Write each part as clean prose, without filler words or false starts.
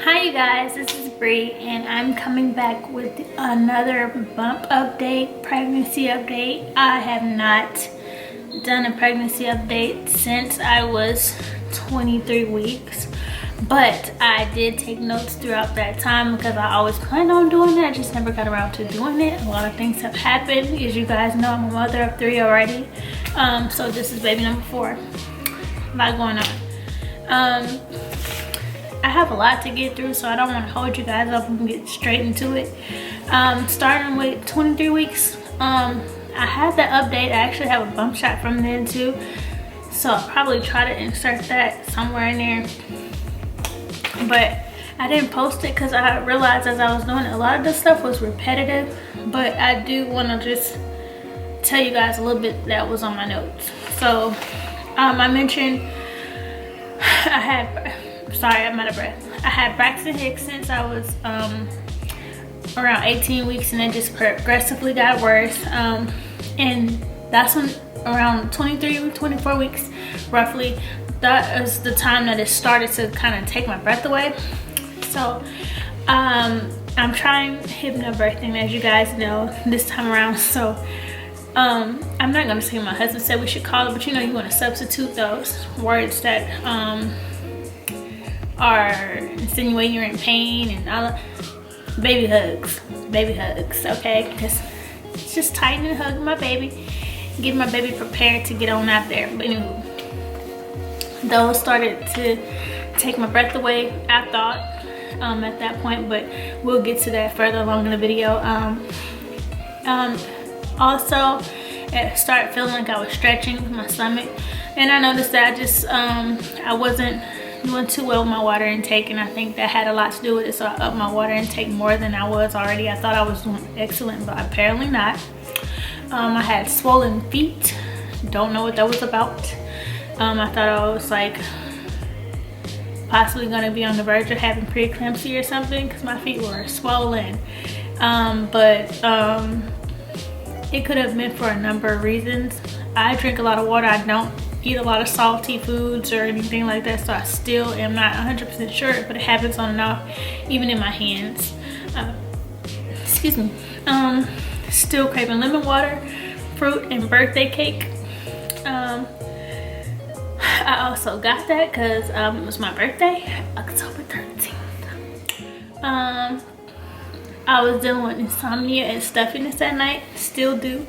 Hi you guys, this is Bree and I'm coming back with another bump update, pregnancy update. I have not done a pregnancy update since I was 23 weeks, but I did take notes throughout that time because I always planned on doing it. I just never got around to doing it. A lot of things have happened. As you guys know, I'm a mother of 3 already. So this is baby number 4. A lot going on. I have a lot to get through, so I don't want to hold you guys up and get straight into it. Starting with 23 weeks, I had the update. I actually have a bump shot from then too, so I'll probably try to insert that somewhere in there. But I didn't post it because I realized as I was doing it, a lot of the stuff was repetitive. But I do want to just tell you guys a little bit that was on my notes. So I mentioned sorry, I'm out of breath. I had Braxton Hicks since I was around 18 weeks, and it just progressively got worse. And that's when around 23, 24 weeks roughly, that is the time that it started to kind of take my breath away. So I'm trying hypnobirthing, as you guys know, this time around. So I'm not gonna say my husband said we should call it, but you know, you want to substitute those words that are insinuating you're in pain and all that. Baby hugs, okay? Because it's just tighten and hug my baby, get my baby prepared to get on out there. But anyway, those started to take my breath away, I thought, at that point, but we'll get to that further along in the video. Also, it started feeling like I was stretching my stomach, and I noticed that I wasn't doing too well with my water intake, and I think that had a lot to do with it. So I upped my water intake more than I was already. I thought I was doing excellent, but apparently not. I had swollen feet. Don't know what that was about. I thought I was like possibly gonna be on the verge of having preeclampsia or something because my feet were swollen. It could have been for a number of reasons. I drink a lot of water. I don't eat a lot of salty foods or anything like that, so I still am not 100% sure, but it happens on and off, even in my hands. Excuse me. Still craving lemon water, fruit, and birthday cake. I also got that because it was my birthday, October 13th. I was dealing with insomnia and stuffiness at night, still do.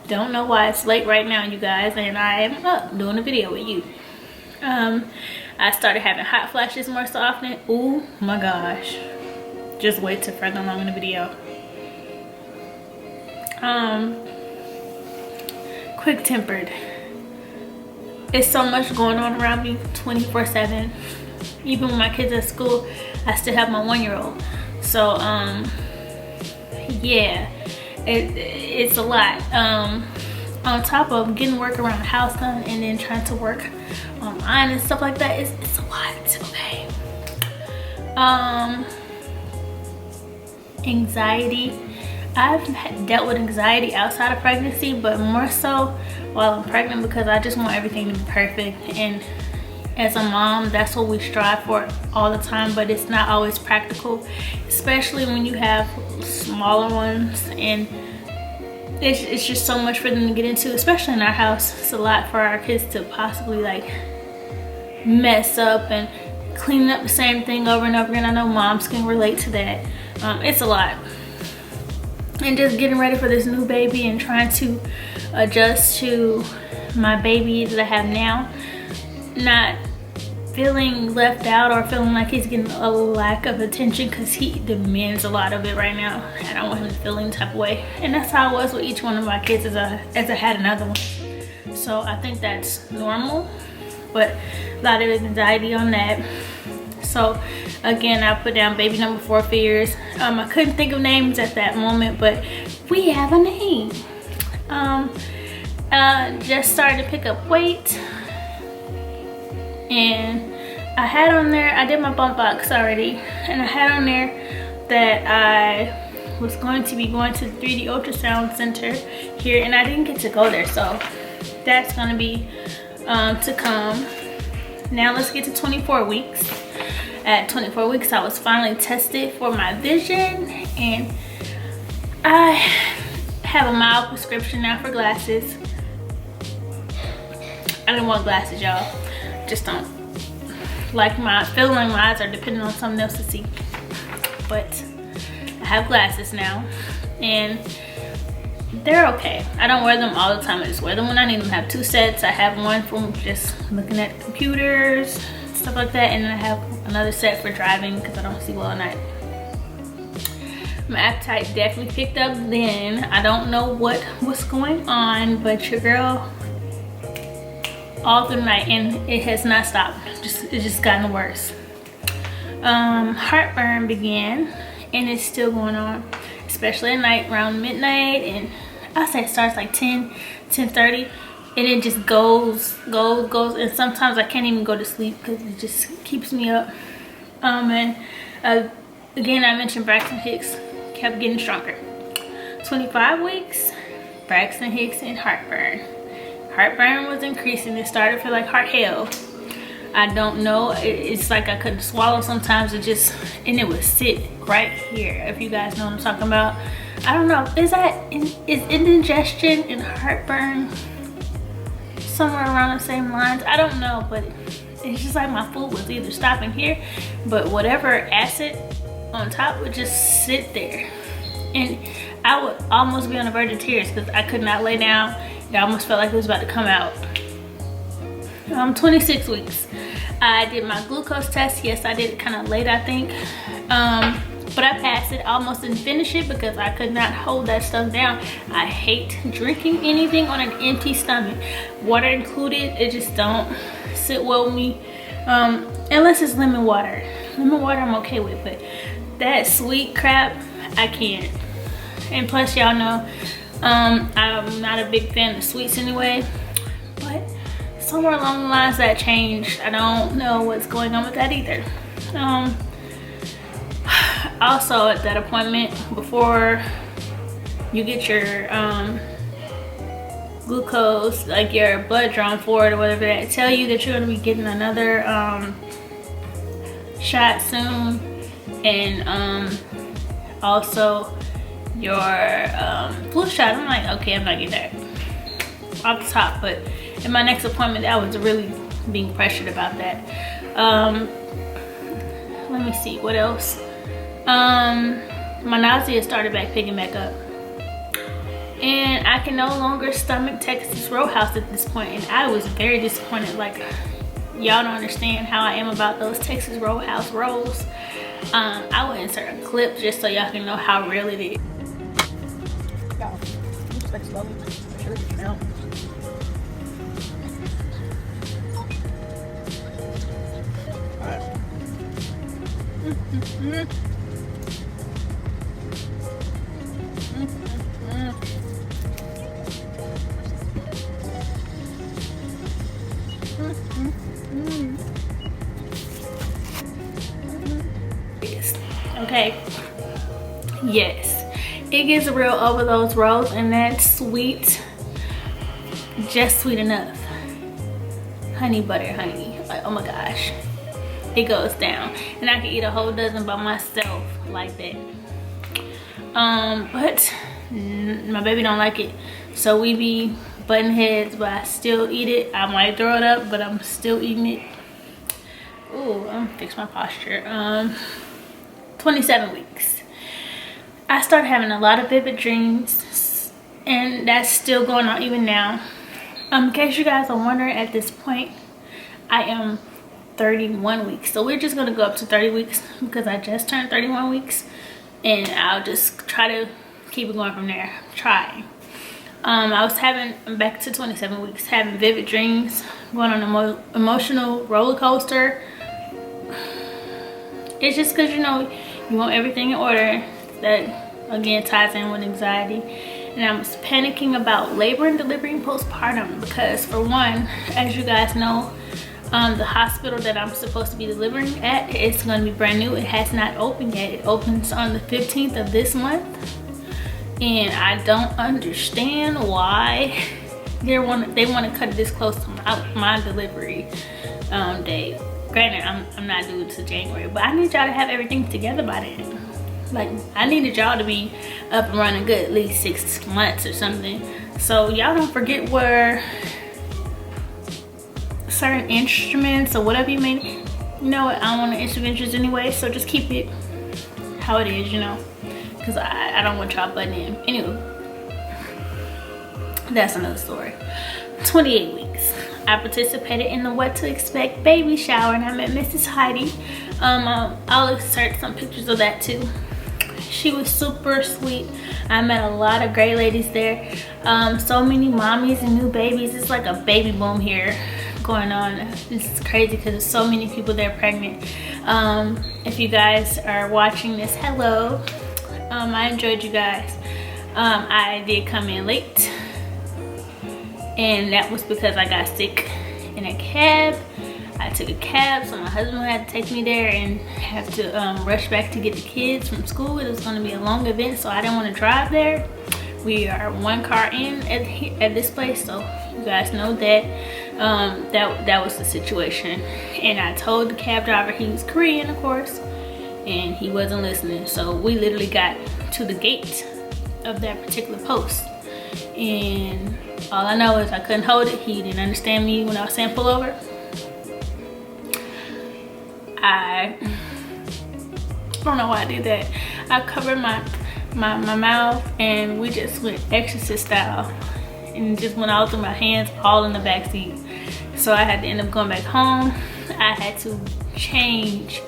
Don't know why it's late right now, you guys, and I am up doing a video with you. I started having hot flashes more so often. Oh my gosh. Just wait till further along in the video. Quick tempered. It's so much going on around me 24/7. Even when my kids at school, I still have my 1-year-old. So yeah, it's a lot. On top of getting work around the house done and then trying to work online and stuff like that, it's a lot, okay? Anxiety. I've dealt with anxiety outside of pregnancy, but more so while I'm pregnant because I just want everything to be perfect. And as a mom, that's what we strive for all the time, but it's not always practical, especially when you have smaller ones, and it's just so much for them to get into, especially in our house. It's a lot for our kids to possibly like mess up and clean up the same thing over and over again. I know moms can relate to that. It's a lot. And just getting ready for this new baby and trying to adjust to my baby that I have now, not feeling left out or feeling like he's getting a lack of attention because he demands a lot of it right now. I don't want him to feel any type of way, and that's how I was with each one of my kids as I had another one. So I think that's normal, but a lot of anxiety on that. So again, I put down baby number 4 fears. I couldn't think of names at that moment, but we have a name. Just started to pick up weight, and I had on there, I did my bump box already, and I had on there that I was going to be going to the 3D ultrasound center here, and I didn't get to go there, so that's gonna be to come. Now let's get to 24 weeks. at 24 weeks, I was finally tested for my vision, and I have a mild prescription now for glasses. I didn't want glasses, y'all. Just don't like my feeling like my eyes are depending on something else to see. But I have glasses now, and they're okay. I don't wear them all the time. I just wear them when I need them. I have 2 sets. I have one from just looking at computers, stuff like that, and then I have another set for driving because I don't see well at night. My appetite definitely picked up then. I don't know what's going on, but your girl all through the night, and it has not stopped. It's just gotten worse. Heartburn began, and it's still going on, especially at night around midnight, and I say it starts like 10:30, and it just goes, and sometimes I can't even go to sleep because it just keeps me up. And again, I mentioned Braxton Hicks kept getting stronger. 25 weeks, Braxton Hicks and heartburn. Heartburn was increasing. It started to feel like heart hell. I don't know, it's like I couldn't swallow sometimes. And it would sit right here, if you guys know what I'm talking about. I don't know, is indigestion and heartburn somewhere around the same lines? I don't know, but it's just like my food was either stopping here, but whatever acid on top would just sit there, and I would almost be on the verge of tears because I could not lay down. It almost felt like it was about to come out. 26 weeks. I did my glucose test. Yes, I did it kind of late, I think, but I passed it. I almost didn't finish it because I could not hold that stuff down. I hate drinking anything on an empty stomach, water included. It just don't sit well with me, unless it's lemon water. Lemon water I'm okay with, but that sweet crap I can't. And plus, y'all know I'm not a big fan of sweets anyway, but somewhere along the lines that changed. I don't know what's going on with that either. Also at that appointment, before you get your glucose, like your blood drawn for it or whatever, that tell you that you're going to be getting another shot soon, and also your flu shot. I'm like, okay, I'm not getting that off the top, but in my next appointment I was really being pressured about that. Let me see what else. My nausea started picking back up, and I can no longer stomach Texas Roadhouse at this point, and I was very disappointed. Like, y'all don't understand how I am about those Texas Roadhouse rolls. I will insert a clip just so y'all can know how real it is. Y'all, just like slowly, sure it smells. Okay, yes, it gets real over those rolls, and that's sweet, just sweet enough. Honey butter honey, like, oh my gosh, it goes down, and I can eat a whole dozen by myself like that. But my baby don't like it, so we be butting heads, but I still eat it. I might throw it up, but I'm still eating it. Ooh, I'm gonna fix my posture. 27 weeks. I started having a lot of vivid dreams, and that's still going on even now. In case you guys are wondering, at this point I am 31 weeks, so we're just gonna go up to 30 weeks because I just turned 31 weeks, and I'll just try to keep it going from there. Trying. I was having, back to 27 weeks, having vivid dreams, going on an emotional roller coaster. It's just because, you know, you want everything in order. That again ties in with anxiety. And I was panicking about labor and delivery and postpartum because, for one, as you guys know, the hospital that I'm supposed to be delivering at, it's going to be brand new. It has not opened yet. It opens on the 15th of this month, and I don't understand why they want to cut it this close to my delivery date. Granted, I'm not due to January, but I need y'all to have everything together by then. Like, I needed y'all to be up and running good at least 6 months or something. So y'all don't forget where certain instruments or whatever you may, you know what, I don't want to instruments anyway, so just keep it how it is, you know, because I don't want y'all butting in. Anyway, that's another story. 28 weeks. I participated in the What to Expect baby shower, and I met Mrs. Heidi. I'll insert some pictures of that too. She was super sweet. I met a lot of great ladies there. So many mommies and new babies. It's like a baby boom here going on. It's crazy because there's so many people there pregnant. If you guys are watching this, hello. I enjoyed you guys. I did come in late, and that was because I got sick in a cab. I took a cab, so my husband had to take me there and have to rush back to get the kids from school. It was going to be a long event, so I didn't want to drive there. We are 1 car in at this place, so you guys know that that was the situation. And I told the cab driver, he was Korean, of course, and he wasn't listening. So we literally got to the gate of that particular post, and all I know is I couldn't hold it. He didn't understand me when I was saying pull over. I don't know why I did that. I covered my mouth, and we just went exorcist style, and just went all through my hands, all in the back seat. So I had to end up going back home. I had to change,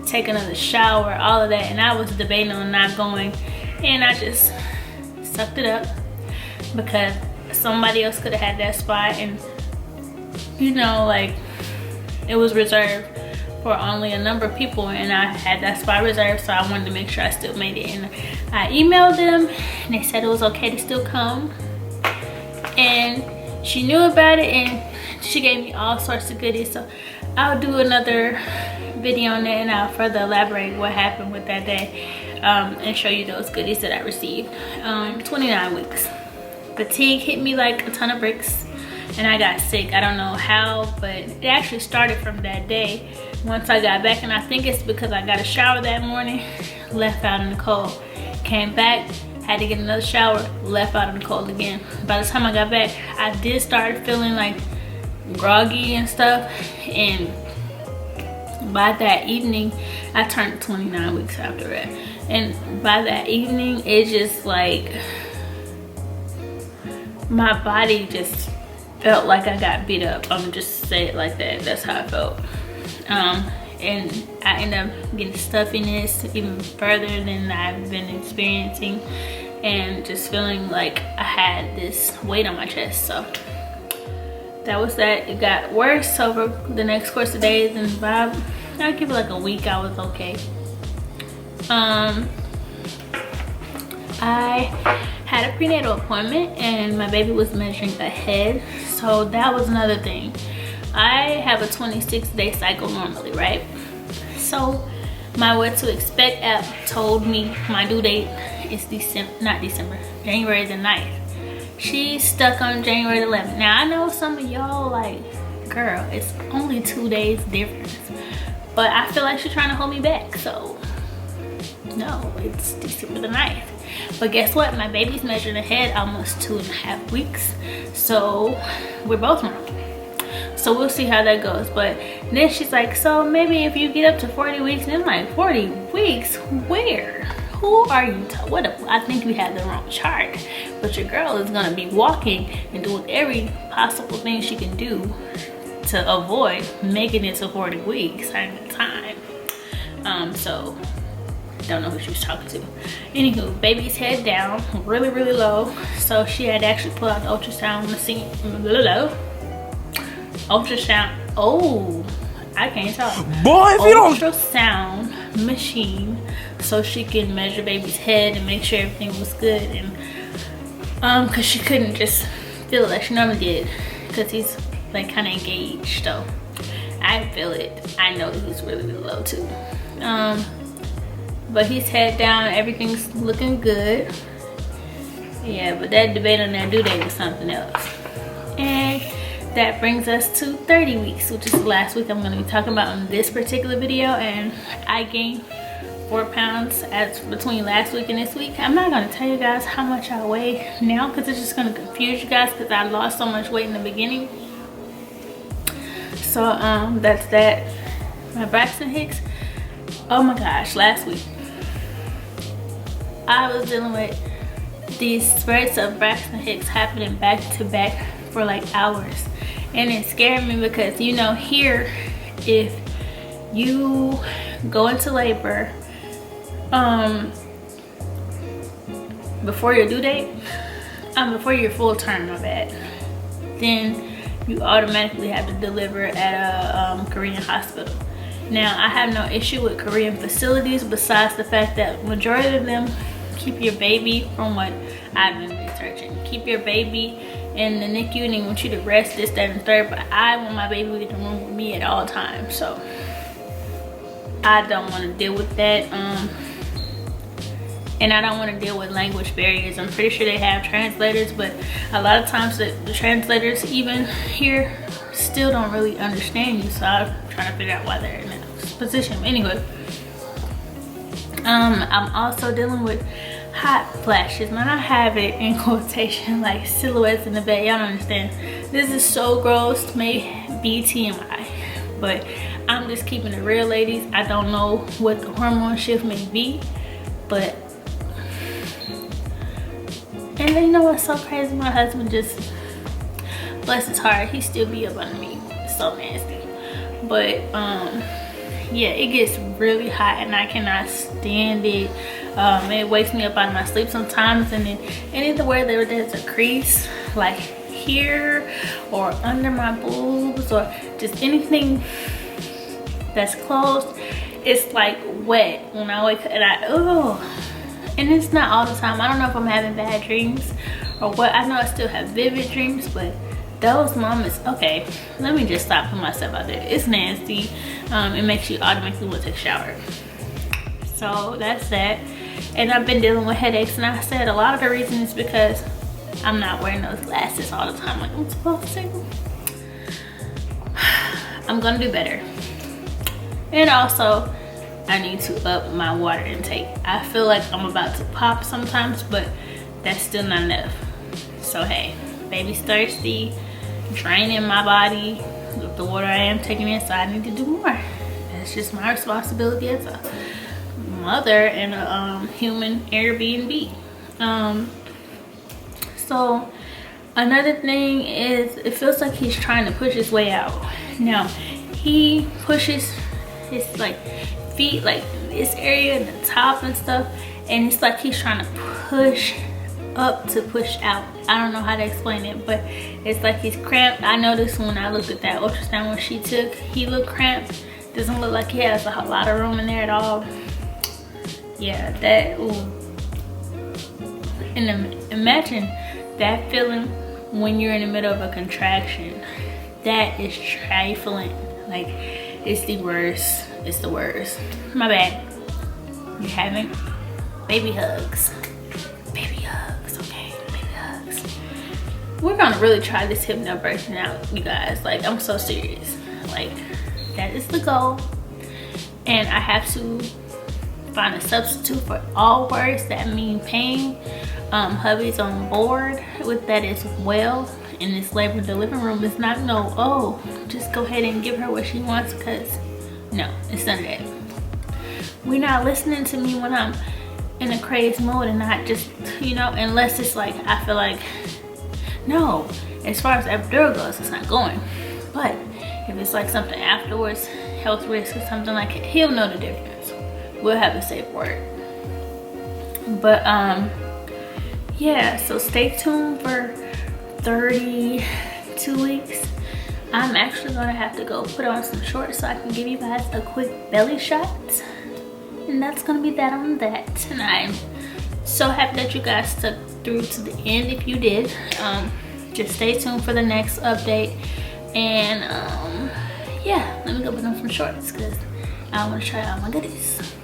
take another shower, all of that, and I was debating on not going, and I just sucked it up because somebody else could have had that spot, and you know, like, it was reserved for only a number of people, and I had that spot reserved, so I wanted to make sure I still made it. And I emailed them, and they said it was okay to still come, and she knew about it, and she gave me all sorts of goodies. So I'll do another video on that, and I'll further elaborate what happened with that day, and show you those goodies that I received. 29 weeks. Fatigue hit me like a ton of bricks, and I got sick. I don't know how, but it actually started from that day once I got back, and I think it's because I got a shower that morning, left out in the cold, came back, had to get another shower, left out in the cold again. By the time I got back, I did start feeling like groggy and stuff, and by that evening, I turned 29 weeks after that, and by that evening, it just like, my body just felt like I got beat up. I'm just say it like that. That's how I felt. And I ended up getting stuffiness even further than I've been experiencing, and just feeling like I had this weight on my chest. So that was that. It got worse over the next course of days, and by I'll give it like a week, I was okay. I had a prenatal appointment, and my baby was measuring ahead, so that was another thing. I have a 26-day cycle normally, right? So my What to Expect app told me my due date is January the 9th. She's stuck on January the 11th. Now I know some of y'all like, girl, it's only 2 days difference, but I feel like she's trying to hold me back. So no, it's December the 9th. But guess what? My baby's measuring ahead almost 2.5 weeks. So we're both wrong. So we'll see how that goes. But then she's like, so maybe if you get up to 40 weeks, and I'm like, 40 weeks? Where? Who are you? I think we had the wrong chart. But your girl is gonna be walking and doing every possible thing she can do to avoid making it to 40 weeks at the time. So don't know who she was talking to. Anywho, baby's head down, really, really low. So she had to actually pull out the ultrasound machine. Ultrasound. Oh, I can't talk. Boy, if you don't. Ultrasound machine, so she can measure baby's head and make sure everything was good. And cause she couldn't just feel it like she normally did, cause he's like kind of engaged. So I feel it. I know he's really, really low too. But he's head down, everything's looking good. Yeah, but that debate on that due date was something else. And that brings us to 30 weeks, which is the last week I'm going to be talking about in this particular video. And I gained 4 pounds between last week and this week. I'm not going to tell you guys how much I weigh now because it's just going to confuse you guys, because I lost so much weight in the beginning. So that's that. My Braxton Hicks, oh my gosh, last week I was dealing with these spurts of Braxton Hicks happening back to back for like hours, and it scared me because, you know, here, if you go into labor before your due date, before your full term, my bad, then you automatically have to deliver at a Korean hospital. Now, I have no issue with Korean facilities, besides the fact that majority of them keep your baby, from what I've been researching, keep your baby in the NICU and they want you to rest, this, that, and third. But I want my baby in the room with me at all times, so I don't want to deal with that. And I don't want to deal with language barriers. I'm pretty sure they have translators, but a lot of times the translators even here still don't really understand you, so I'm trying to figure out why they're in that position. Anyway, I'm also dealing with hot flashes. Man, I have it in quotation, like silhouettes in the bed. Y'all don't understand. This is so gross, maybe TMI, but I'm just keeping it real, ladies. I don't know what the hormone shift may be, but, and you know what's so crazy? My husband just, bless his heart, he still be up under me. It's so nasty. But yeah, it gets really hot and I cannot stand it. It wakes me up out of my sleep sometimes, and then anywhere there's a crease, like here or under my boobs or just anything that's closed, it's like wet when I wake up, and it's not all the time. I don't know if I'm having bad dreams or what. I know I still have vivid dreams, but those moments, okay, let me just stop putting myself out there. It's nasty. It makes you automatically want to take a shower. So that's that. And I've been dealing with headaches, and I said a lot of the reason is because I'm not wearing those glasses all the time like I'm supposed to. I'm gonna do better. And also, I need to up my water intake. I feel like I'm about to pop sometimes, but that's still not enough. So hey, baby's thirsty, draining my body with the water I am taking in, so I need to do more. That's just my responsibility as a mother and a human Airbnb. So another thing is, it feels like he's trying to push his way out. Now, he pushes his like feet, like this area and the top and stuff, and it's like he's trying to push up to push out. I don't know how to explain it, but it's like he's cramped. I noticed when I looked at that ultrasound when she took, he looked cramped. Doesn't look like he has a lot of room in there at all. Yeah, that, ooh. And imagine that feeling when you're in the middle of a contraction. That is trifling. Like, it's the worst. It's the worst. My bad. You're having baby hugs. Baby hugs, okay? Baby hugs. We're gonna really try this hypnobirthing out, you guys. Like, I'm so serious. Like, that is the goal. And I have to find a substitute for all words that mean pain. Hubby's on board with that as well. In this labor delivery room, it's not no, oh, just go ahead and give her what she wants, because no, it's none of that. We're not listening to me when I'm in a crazed mode, and not just, you know, unless it's like, I feel like, no, as far as epidural goes, it's not going. But if it's like something afterwards, health risk or something like it, he'll know the difference. We'll have a safe word. But yeah, so stay tuned for 32 weeks. I'm actually gonna have to go put on some shorts so I can give you guys a quick belly shot, and that's gonna be that on that. And I'm so happy that you guys stuck through to the end. If you did, just stay tuned for the next update. And yeah, let me go put on some shorts because I want to try out my goodies.